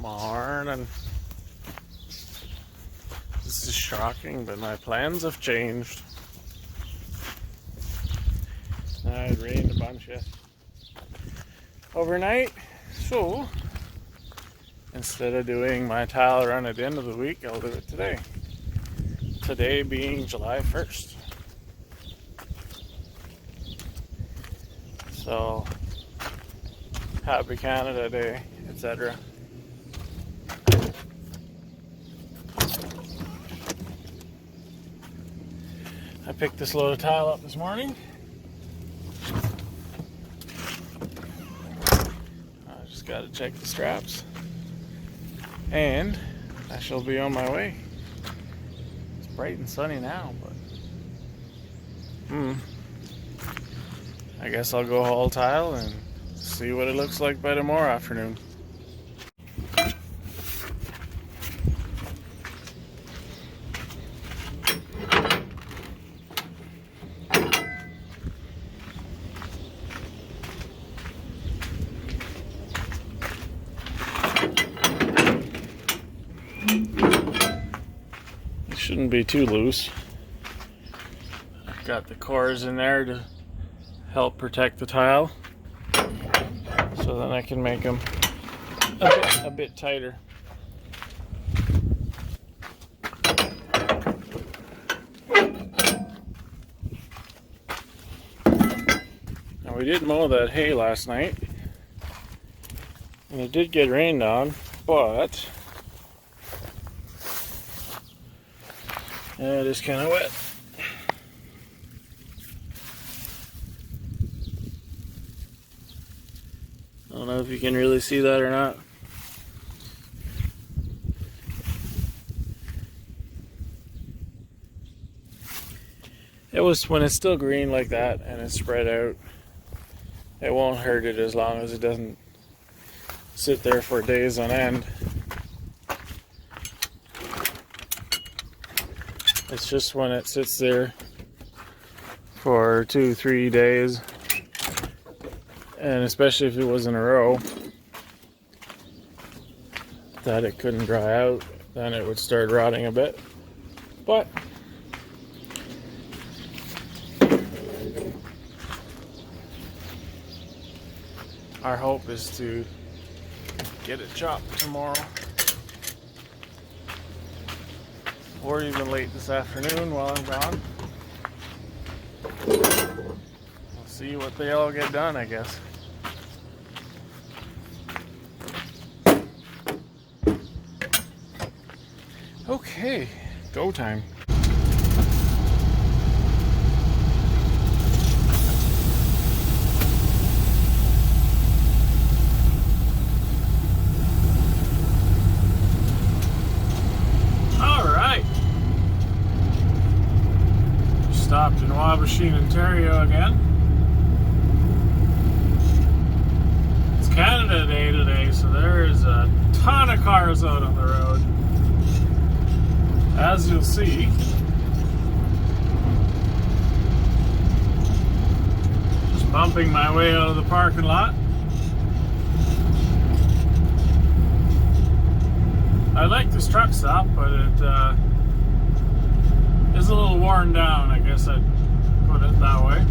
Morning. This is shocking, but my plans have changed. It rained a bunch overnight, so instead of doing my tile run at the end of the week, I'll do it today. Today being July 1st. So, happy Canada Day, etc. I picked this load of tile up this morning. I just got to check the straps. And I shall be on my way. It's bright and sunny now, but I guess I'll go haul tile and see what it looks like by tomorrow afternoon. It shouldn't be too loose. I've got the cores in there to help protect the tile, so then I can make them a bit tighter. Now, we did mow that hay last night, and it did get rained on, but it is kind of wet. I don't know if you can really see that or not. It was when it's still green like that and it's spread out, it won't hurt it as long as it doesn't sit there for days on end. It's just when it sits there for 2-3 days, and especially if it was in a row, that it couldn't dry out, then it would start rotting a bit. But our hope is to get it chopped tomorrow, or even late this afternoon while I'm gone. We'll see what they all get done, I guess. Okay, go time. Stopped in Wabashine, Ontario again. It's Canada Day today, so there is a ton of cars out on the road. As you'll see, just bumping my way out of the parking lot. I like this truck stop, but it is a little worn down, I guess I'd put it that way.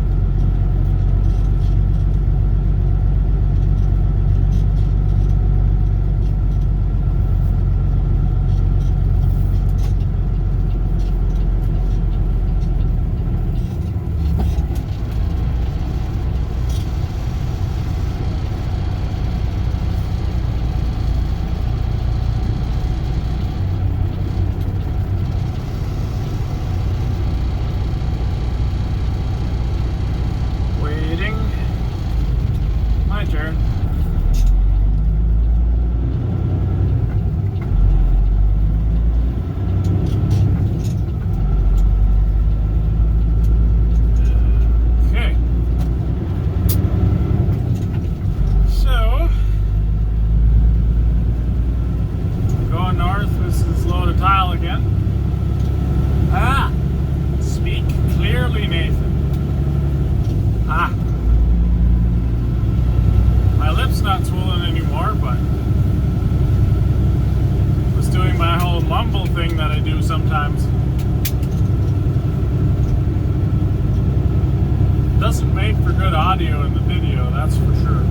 mumble thing that I do sometimes. Doesn't make for good audio in the video, that's for sure.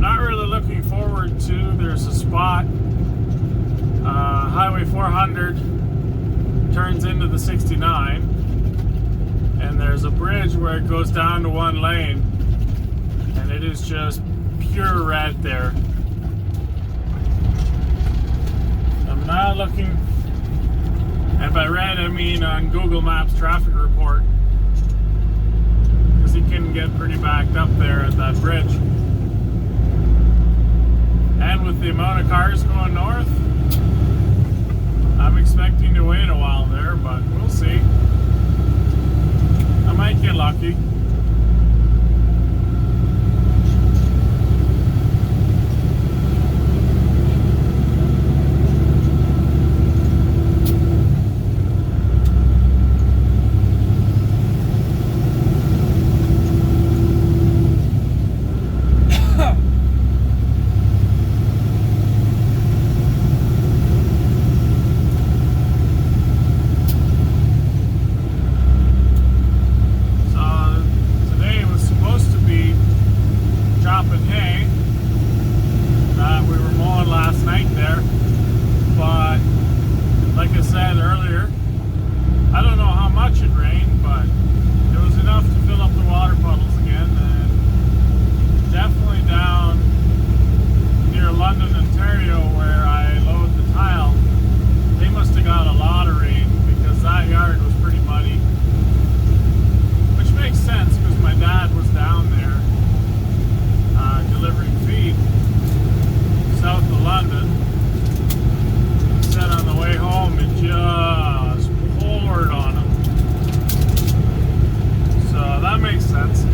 Not really looking forward to, there's a spot, Highway 400 turns into the 69, and there's a bridge where it goes down to one lane, and it is just pure red there. I'm not looking, and by red I mean on Google Maps traffic report, because it can get pretty backed up there at that bridge. And with the amount of cars going north, I'm expecting to wait a while there, but we'll see. I might get lucky. Makes sense.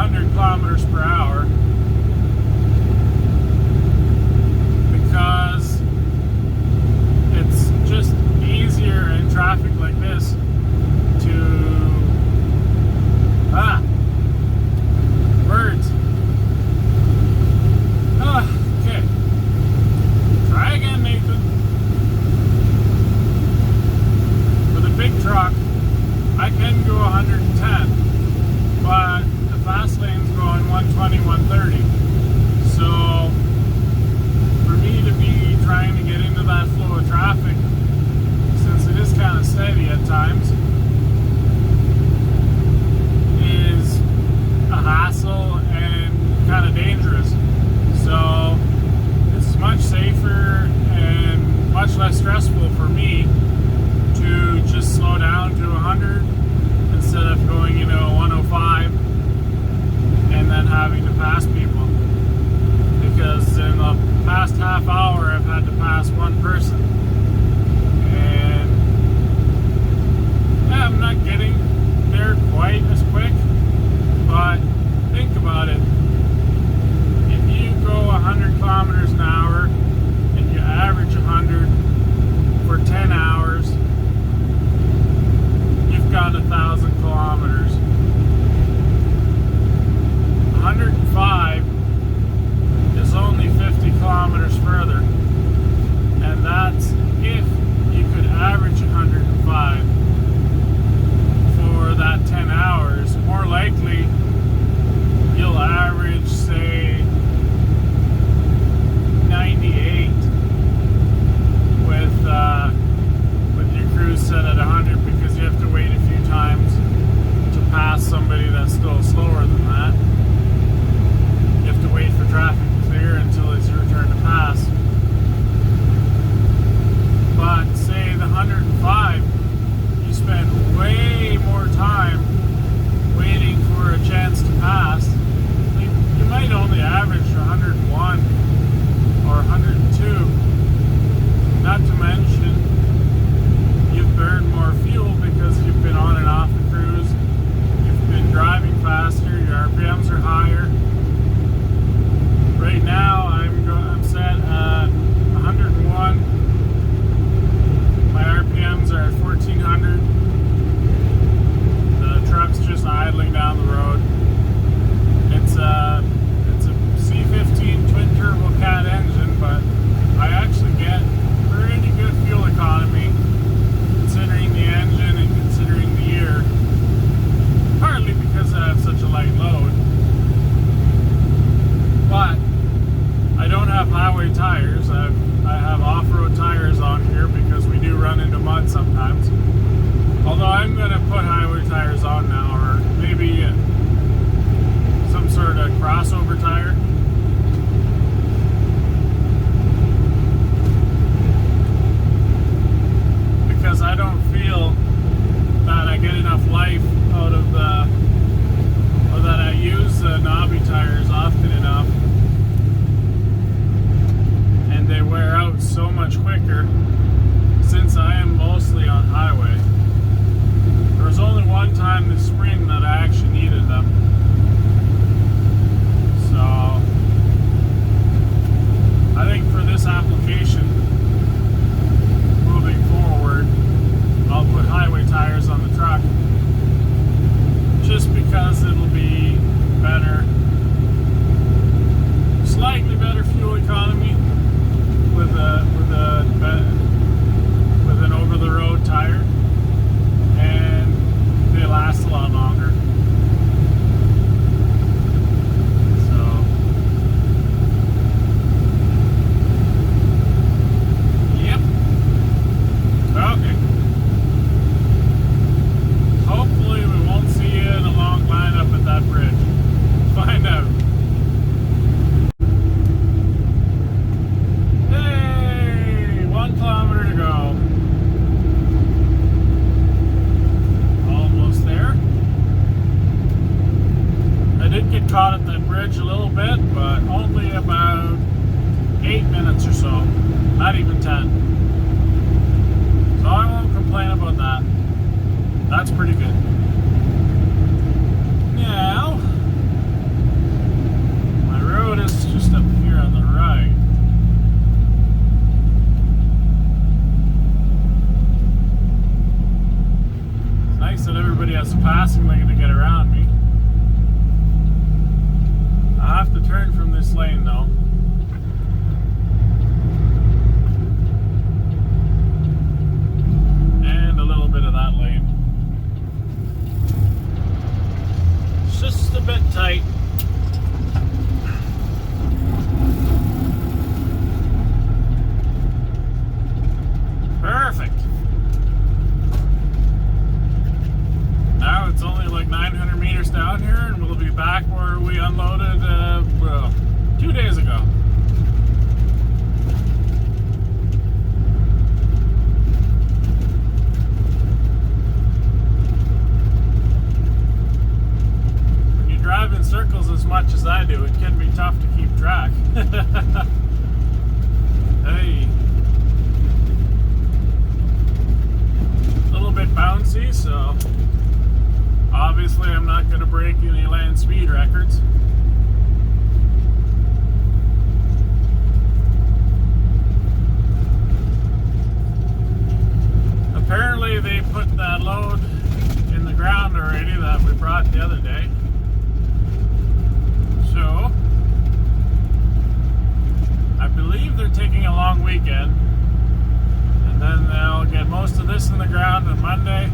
100 kilometers per hour because it's just easier in traffic like this to birds. Okay. Try again, Nathan. With a big truck, I can go 110, but the fast lane's going 120, 130. So for me to be trying to get into that flow of traffic, since it is kind of steady at times, is a hassle and kind of dangerous. So it's much safer and much less stressful for me to just slow down to 100 instead of going, 105 and then having to pass people. Because in the past half hour, I've had to pass one person. And yeah, I'm not getting there quite as quick, but think about it. If you go 100 kilometers an hour and you average 100 for 10 hours, you've got 1,000 kilometers. 105 is only 50 kilometers further, and that's if you could average 105 for that 10 hours. More likely you'll average, say, 98 with your cruise set at 100, because you have to wait a few times to pass somebody that's still slower than that. You have to wait for traffic to clear until it's your turn to pass. But say the 105, you spend way more time waiting for a chance to pass. You might only average 101 or 102. Not to mention, you've burned more fuel because you've been on and off the cruise. You've been driving faster. Your RPMs are higher. Right now, I'm set at 101. My RPMs are at 1400. The truck's just idling down the road. It's a C15 twin turbo cat engine, but I actually get pretty good fuel economy considering the engine and considering the year. Partly because I have such a light load. But I don't have highway tires. I have off-road tires on here because we do run into mud sometimes. Although I'm going to put highway tires on now, or maybe some sort of crossover tire. Because I don't feel that I get enough life out of or that I use the knobby tires often enough. And they wear out so much quicker since I am mostly on highway. There was only one time this spring that I actually needed them. So I think for this application, moving forward, I'll put highway tires on the truck just because it'll be better, slightly better fuel economy with an over-the-road tire, and they last a lot longer. So, yep. Okay. Hopefully we won't see you in a long line up at that bridge. Find out. Hey, 1 kilometer to go. Almost there. I did get caught at that bridge a little bit, but only about 8 minutes or so. Not even 10. So I won't complain about that. That's pretty good. Now, passing lane to get around me. I have to turn from this lane though. And a little bit of that lane. It's just a bit tight. Perfect. Now it's only like 900 meters down here, and we'll be back where we unloaded 2 days ago. When you drive in circles as much as I do, it can be tough to keep track. Hey. A little bit bouncy, so obviously I'm not going to break any land speed records. Apparently they put that load in the ground already that we brought the other day. So I believe they're taking a long weekend, and then they'll get most of this in the ground on Monday.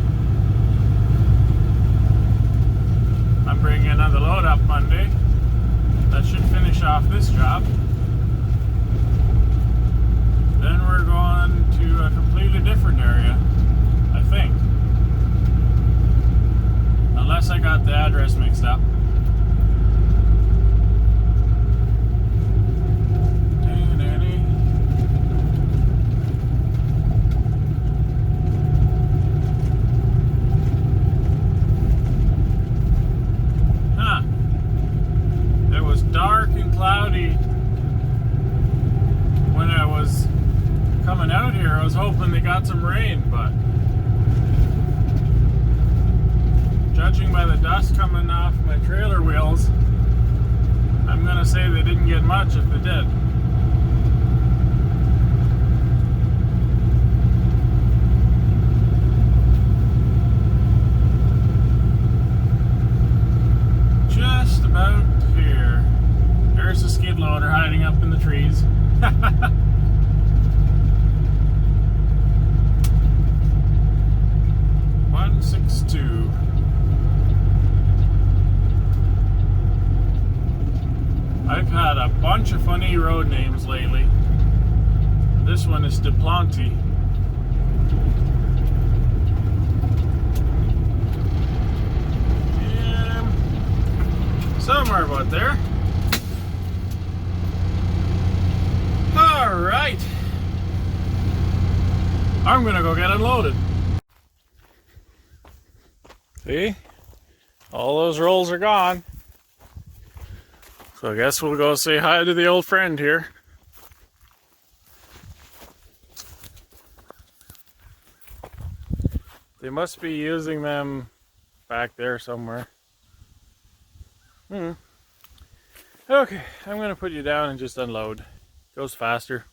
I'm bringing another load up Monday. That should finish off this job. Then we're going to a completely different area, I think. Unless I got the address mixed up. Dark and cloudy when I was coming out here. I was hoping they got some rain, but judging by the dust coming off my trailer wheels, I'm gonna say they didn't get much if they did. Just about here. There's a skid loader hiding up in the trees. 162. I've had a bunch of funny road names lately. This one is DePlanty. Somewhere about there. Alright. I'm gonna go get unloaded. See? All those rolls are gone. So I guess we'll go say hi to the old friend here. They must be using them back there somewhere. Okay, I'm gonna put you down and just unload. Goes faster.